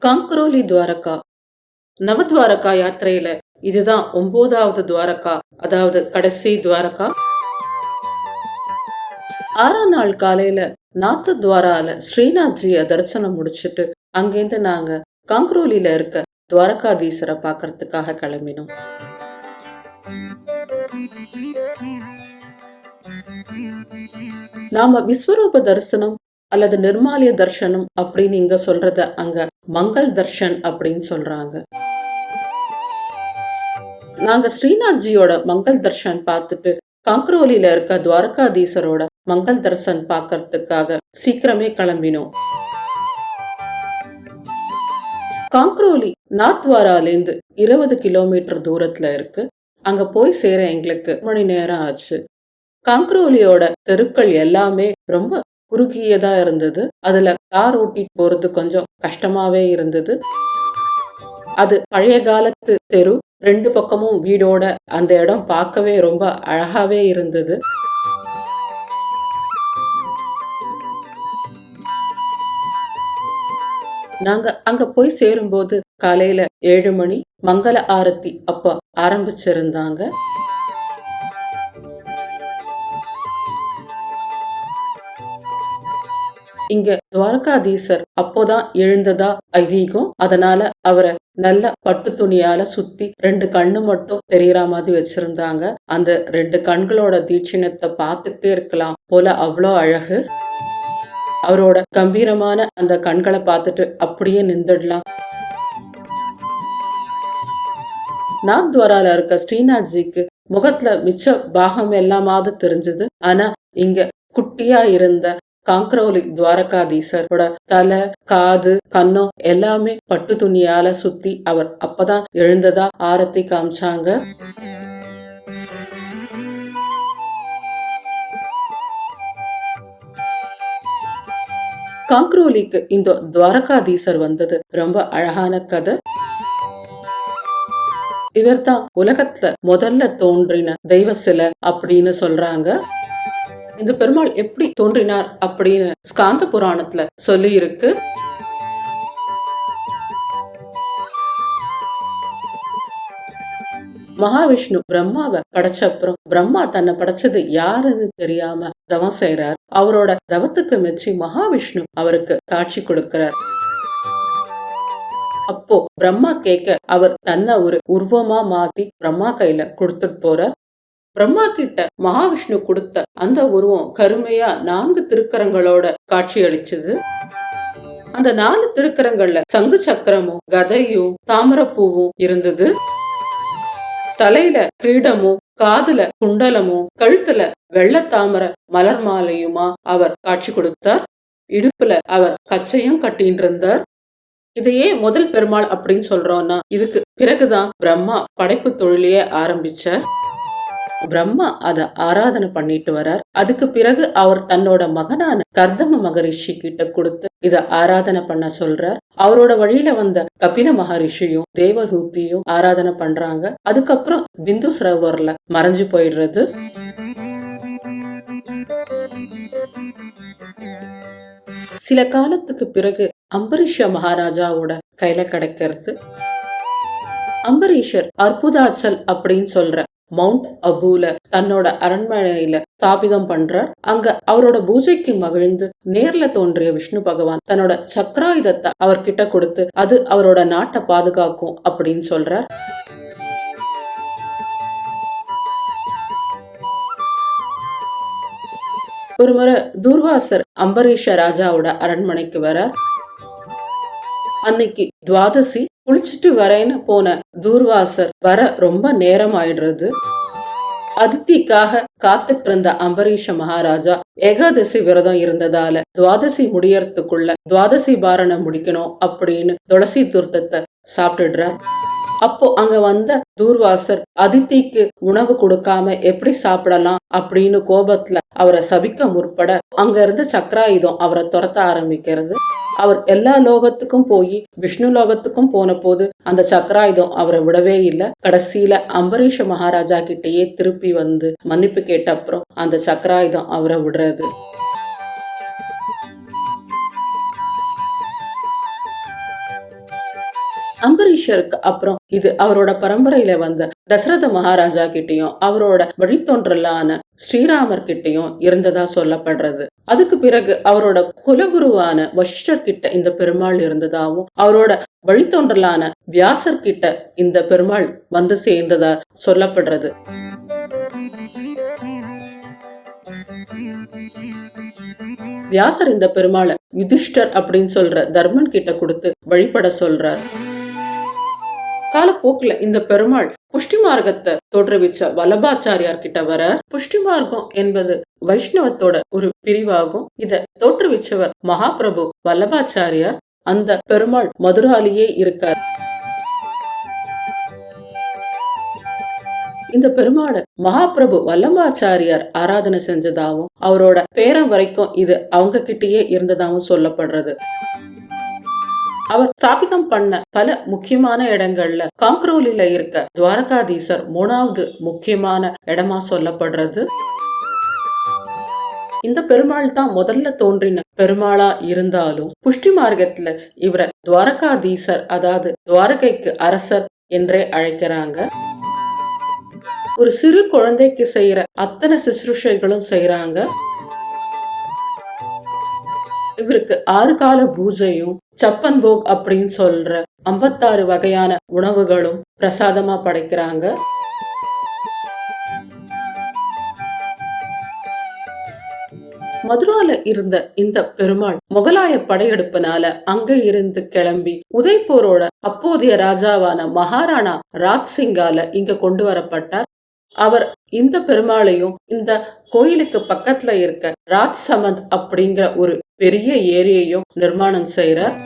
காங்க்ரோலி துவாரகா. நவத்வாரகா யாத்திரையில இதுதான் 9வது துவாரகா, அதாவது கடைசி துவாரகா. 6ஆம் நாள் காலையில நாத்து துவாரால ஸ்ரீநாத்ஜிய தரிசனம் முடிச்சுட்டு அங்கேருந்து நாங்க காங்க்ரோலில இருக்க துவாரகாதீசரை பார்க்கறதுக்காக கிளம்பினோம். நாம விஸ்வரூப தரிசனம் அல்லது நிர்மாலிய தர்சனம் அப்படின்னு இங்க சொல்றத அங்க மங்கள் தர்ஷன் அப்படின்னு சொல்றாங்க. நாங்க ஸ்ரீநாத்ஜியோட மங்கள் தர்ஷன் பார்த்துட்டு காங்க்ரோலில இருக்க துவாரகாதீசரோட மங்கள் தர்சன் பார்க்கறதுக்காக சீக்கிரமே கிளம்பினோம். காங்க்ரோலி நாத்வாராலேருந்து 20 கிலோமீட்டர் தூரத்துல இருக்கு. அங்க போய் சேர எங்களுக்கு மணி நேரம் ஆச்சு. காங்க்ரோலியோட தெருக்கள் எல்லாமே ரொம்ப குறுகியதா இருந்தது. அதுல கார் ஓட்டிட்டு போறது கொஞ்சம் கஷ்டமாவே இருந்தது. அது பழைய காலத்து தெரு. 2 பக்கமும் வீடோட அந்த இடம் பார்க்கவே ரொம்ப அழகாவே இருந்தது. நாங்க அங்க போய் சேரும்போது காலையில 7 மணி மங்கள ஆரத்தி அப்ப ஆரம்பிச்சிருந்தாங்க. இங்க துவாரகாதீசர் அப்போதான் எழுந்ததா ஐதீகம். அதனால அவரை நல்ல பட்டு துணியால சுத்தி 2 கண்ணு மட்டும் தெரியற மாதிரி வச்சிருந்தாங்க. அந்த 2 கண்களோட தீட்சிணத்தை பார்த்துட்டே இருக்கலாம் போல அவ்வளோ அழகு. அவரோட கம்பீரமான அந்த கண்களை பார்த்துட்டு அப்படியே நின்றுடலாம். நாத்வாரால இருக்க ஸ்ரீநாத்ஜிக்கு முகத்துல மிச்ச பாகம் எல்லாமாவது தெரிஞ்சது. ஆனா இங்க குட்டியா இருந்த காங்க்ரோலி துவாரகாதீசரோட தலை, காது, கன்னம் எல்லாமே பட்டு துணியால சுத்தி அவர் அப்பதான் எழுந்ததா ஆரத்தி காமிச்சாங்க. காங்க்ரோலிக்கு இந்த துவாரகாதீசர் வந்தது ரொம்ப அழகான கதை. இவர்தான் உலகத்துல முதல்ல தோன்றின தெய்வ சிலை அப்படின்னு சொல்றாங்க. இந்த பெருமாள் எப்படி தோன்றினார் அப்படின்னு ஸ்காந்த புராணத்துல சொல்லி இருக்கு. மகாவிஷ்ணு பிரம்மாவை படைச்சப்புறம் பிரம்மா தன்னை படைச்சது யாருன்னு தெரியாம தவம் செய்யறார். அவரோட தவத்துக்கு மெச்சி மகாவிஷ்ணு அவருக்கு காட்சி கொடுக்கிறார். அப்போ பிரம்மா கேட்க அவர் தன்னை ஒரு உருவமா மாத்தி பிரம்மா கையில கொடுத்துட்டு போறார். பிரம்மா கிட்ட மகாவிஷ்ணு கொடுத்த அந்த உருவம் கருமையா 4 திருக்கரங்களோட காட்சி அளிச்சது. அந்த 4 திருக்கரங்கள்ல சங்கு சக்கரமும் கதையும் தாமரப்பூவும் இருந்தது. தலையில கிரீடமும், காதுல குண்டலமும், கழுத்துல வெள்ள தாமர மலர் மாலையுமா அவர் காட்சி கொடுத்தார். இடுப்புல அவர் கச்சையும் கட்டின்னு இருந்தார். இதையே முதல் பெருமாள் அப்படின்னு சொல்றோம்னா இதுக்கு பிறகுதான் பிரம்மா படைப்பு தொழிலையே ஆரம்பிச்சார். பிரம்மா அத ஆராதனை பண்ணிட்டு வரார். அதுக்கு பிறகு அவர் தன்னோட மகனான கர்தம மகரிஷி கிட்ட கொடுத்து இத ஆராதனை பண்ண சொல்றார். அவரோட வழியில வந்த கபில மகரிஷியும் தேவஹூதியும் ஆராதனை பண்றாங்க. அதுக்கப்புறம் பிந்து சரோவர்ல மறைஞ்சு போயிடுறது. சில காலத்துக்கு பிறகு அம்பரீஷ மகாராஜாவோட கையில கிடைக்கிறது. அம்பரீஷர் அற்புதாச்சல் அப்படின்னு சொல்ற மவுண்ட் அபூல தன்னோட அரண்மனையில ஸ்தாபிதம் பண்றார். அங்க அவரோட பூஜைக்கு மகிழ்ந்து நேர்ல தோன்றிய விஷ்ணு பகவான் தன்னோட சக்கராயுதத்தை அவர்கிட்ட கொடுத்து அது அவரோட நாட்டை பாதுகாக்கும் அப்படின்னு சொல்றார். ஒரு முறை துர்வாசர் அம்பரீஷ ராஜாவோட அரண்மனைக்கு வர. அன்னைக்கு துவாதசி. குளிச்சுட்டு வரேன்னு போன துர்வாசர் வர ரொம்ப நேரம் ஆயிடுறது. அதித்திக்காக காத்துட்டு இருந்த அம்பரீஷ மகாராஜா ஏகாதசி விரதம் இருந்ததால துவாதசி முடியறதுக்குள்ள துவாதசி பாரணம் முடிக்கணும் அப்படின்னு துளசி தூர்த்தத்தை சாப்பிட்டுடுறார். அப்போ அங்க வந்த தூர்வாசர் அதித்திக்கு உணவு கொடுக்காம எப்படி சாப்பிடலாம் அப்படின்னு கோபத்துல அவரை சபிக்க முற்பட அங்க இருந்த சக்கராயுதம் அவரை துரத்த ஆரம்பிக்கிறது. அவர் எல்லா லோகத்துக்கும் போய் விஷ்ணு லோகத்துக்கும் போன போது அந்த சக்கராயுதம் அவரை விடவே இல்லை. கடைசியில அம்பரீஷ மகாராஜா கிட்டேயே திருப்பி வந்து மன்னிப்பு கேட்ட அப்புறம் அந்த சக்கராயுதம் அவரை விடுறது. அம்பரீஷருக்கு அப்புறம் இது அவரோட பரம்பரையில வந்த தசரத மகாராஜா கிட்டயும் அவரோட வழித்தோன்றலான ஸ்ரீராமர் கிட்டயும் இருந்ததா சொல்லப்படுறது. அதுக்கு பிறகு அவரோட குலகுருவான வசிஷ்டர் கிட்ட இந்த பெருமாள் இருந்ததாவும் அவரோட வழித்தோன்றலான வியாசர் கிட்ட இந்த பெருமாள் வந்து சேர்ந்ததா சொல்லப்படுறது. வியாசர் இந்த பெருமாளை யுதிஷ்டர் அப்படின்னு சொல்ற தர்மன் கிட்ட கொடுத்து வழிபட சொல்றார். காலப்போக்குல இந்த பெருமாள் புஷ்டி மார்க்கத்தை தோற்றுவிச்ச வல்லபாச்சாரியார் கிட்ட வர. புஷ்டி மார்க்கம் என்பது வைஷ்ணவத்தோட ஒரு பிரிவாகும். இத தோற்றுவிச்சவர் மகாபிரபு வல்லபாச்சாரியார். அந்த பெருமாள் மதுராலேயே இருக்கார். இந்த பெருமாளை மகாபிரபு வல்லபாச்சாரியார் ஆராதனை செஞ்சதாவும் அவரோட பேரம் வரைக்கும் இது அவங்க கிட்டயே இருந்ததாவும் சொல்லப்படுறது. அவர் ஸ்தாபிதம் பண்ண பல முக்கியமான இடங்கள்ல காங்க்ரோலில இருக்க துவாரகாதீசர் 3வது முக்கியமான இடமா சொல்லப்படுறது. இந்த பெருமாள் தான் முதல்ல தோன்றின பெருமாளா இருந்தாலும் புஷ்டி மார்க்கத்துல இவரை துவாரகாதீசர், அதாவது துவாரகைக்கு அரசர் என்றே அழைக்கிறாங்க. ஒரு சிறு குழந்தைக்கு செய்யற அத்தனை சுசுரூஷைகளும் செய்யறாங்க. இவருக்கு 6 கால பூஜையும் சப்பன் போக் அப்படின்னு சொல்ற 56 வகையான உணவுகளும் பிரசாதமா படைக்கிறாங்க. மதுரால இருந்த இந்த பெருமாள் முகலாய படையெடுப்புனால அங்க இருந்து கிளம்பி உதய்பூரோட அப்போதைய ராஜாவான மகாராணா ராஜ் சிங்கால இங்க கொண்டு வரப்பட்டார். அவர் இந்த பெருமாளையும் இந்த கோயிலுக்கு பக்கத்துல இருக்க ராஜ் சமந்த் அப்படிங்கிற ஒரு பெரிய ஏரியையும் நிர்மாணம் செய்யறார்.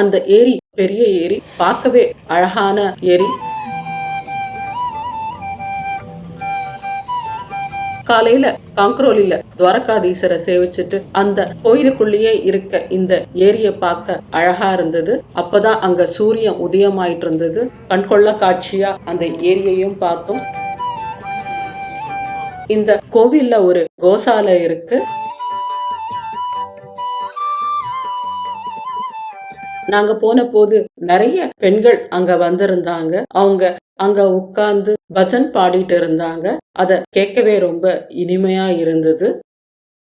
அந்த ஏரி பெரிய ஏரி, பார்க்கவே அழகான ஏரி. காலையில காங்க்ரோலில துவாரகாதீசரை சேவிச்சுட்டு அந்த கோயிலுக்குள்ளேயே இருக்க இந்த ஏரிய பார்க்க அழகா இருந்தது. அப்பதான் அங்க சூரியன் உதயமாயிட்டு இருந்தது. கண்கொள்ள காட்சியா அந்த ஏரியையும் பார்த்தோம். இந்த கோவில்ல ஒரு கோசாலை இருக்கு. நாங்க போன போது நிறைய பெண்கள் அங்க வந்திருந்தாங்க. அவங்க அங்க உட்கார்ந்து பஜன் பாடிட்டு இருந்தாங்க. அத கேட்கவே ரொம்ப இனிமையா இருந்தது.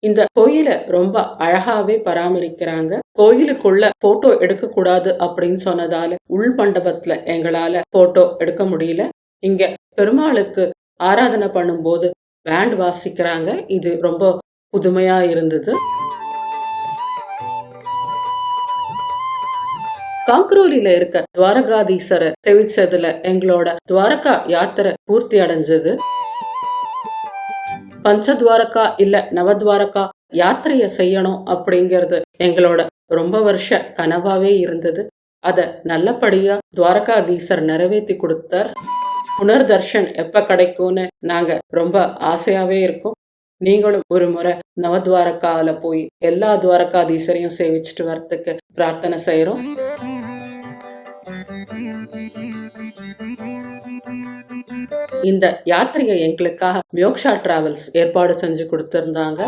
இந்த கோயிலை ரொம்ப அழகாவே பராமரிக்கிறாங்க. கோயிலுக்குள்ள போட்டோ எடுக்க கூடாது அப்படின்னு சொன்னதால உள் மண்டபத்துல எங்களால போட்டோ எடுக்க முடியல. இங்க பெருமாளுக்கு ஆராதனை பண்ணும்போது பேண்ட் வாசிக்கிறாங்க. இது ரொம்ப புதுமையா இருந்தது. காங்க்ரோலில இருக்க துவாரகாதீசரை தெவிச்சதுல எங்களோட துவாரகா யாத்திரை பூர்த்தி அடைஞ்சது. பஞ்சத்வாரகா இல்ல நவத்வாரகா யாத்திரைய செய்யணும் அப்படிங்கிறது எங்களோட ரொம்ப வருஷ கனவாவே இருந்தது. அத நல்லபடியா துவாரகாதீசர் நிறைவேற்றி கொடுத்தார். புனர்தர்ஷன் எப்ப கிடைக்கும்னு நாங்க ரொம்ப ஆசையாவே இருக்கோம். நீங்களும் ஒரு முறை நவத்வாரகால போய் எல்லா துவாரகாதீசரையும் சேவிச்சுட்டு வரத்துக்கு பிரார்த்தனை செய்யறோம். இந்த யாத்திரையை எங்களுக்காக மியோக்ஷா டிராவல்ஸ் ஏற்பாடு செஞ்சு கொடுத்திருந்தாங்க.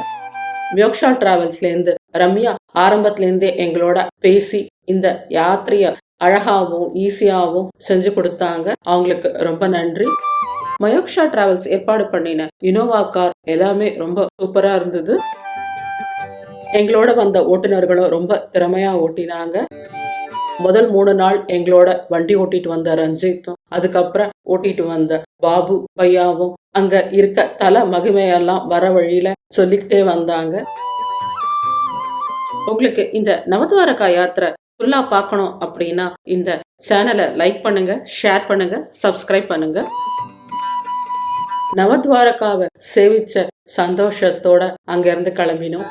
மியோக்ஷா டிராவல்ஸ்ல இருந்து ரம்யா ஆரம்பத்துல இருந்தே எங்களோட பேசி இந்த யாத்திரைய அழகாவும் ஈஸியாவும் செஞ்சு கொடுத்தாங்க. அவங்களுக்கு ரொம்ப நன்றி. மயோக்ஷா டிராவல்ஸ் ஏற்பாடு பண்ணின இனோவா கார் எல்லாமே ரொம்ப சூப்பரா இருந்தது. எங்களோட வந்த ஓட்டுநர்களும் ரொம்ப திறமையா ஓட்டினாங்க. முதல் 3 நாள் எங்களோட வண்டி ஓட்டிட்டு வந்த ரஞ்சித்தும், அதுக்கப்புறம் ஓட்டிட்டு வந்த பாபு பையாவும் அங்க இருக்க தல மகிமையெல்லாம் வர வழியில சொல்லிக்கிட்டே வந்தாங்க. உங்களுக்கு இந்த நவத்வாரகா யாத்திரை ஃபுல்லா பார்க்கணும் அப்படின்னா இந்த சேனலை லைக் பண்ணுங்க, ஷேர் பண்ணுங்க, சப்ஸ்கிரைப் பண்ணுங்க. நவத்வாரகாவை சேவிச்ச சந்தோஷத்தோட அங்க இருந்து கிளம்பினோம்.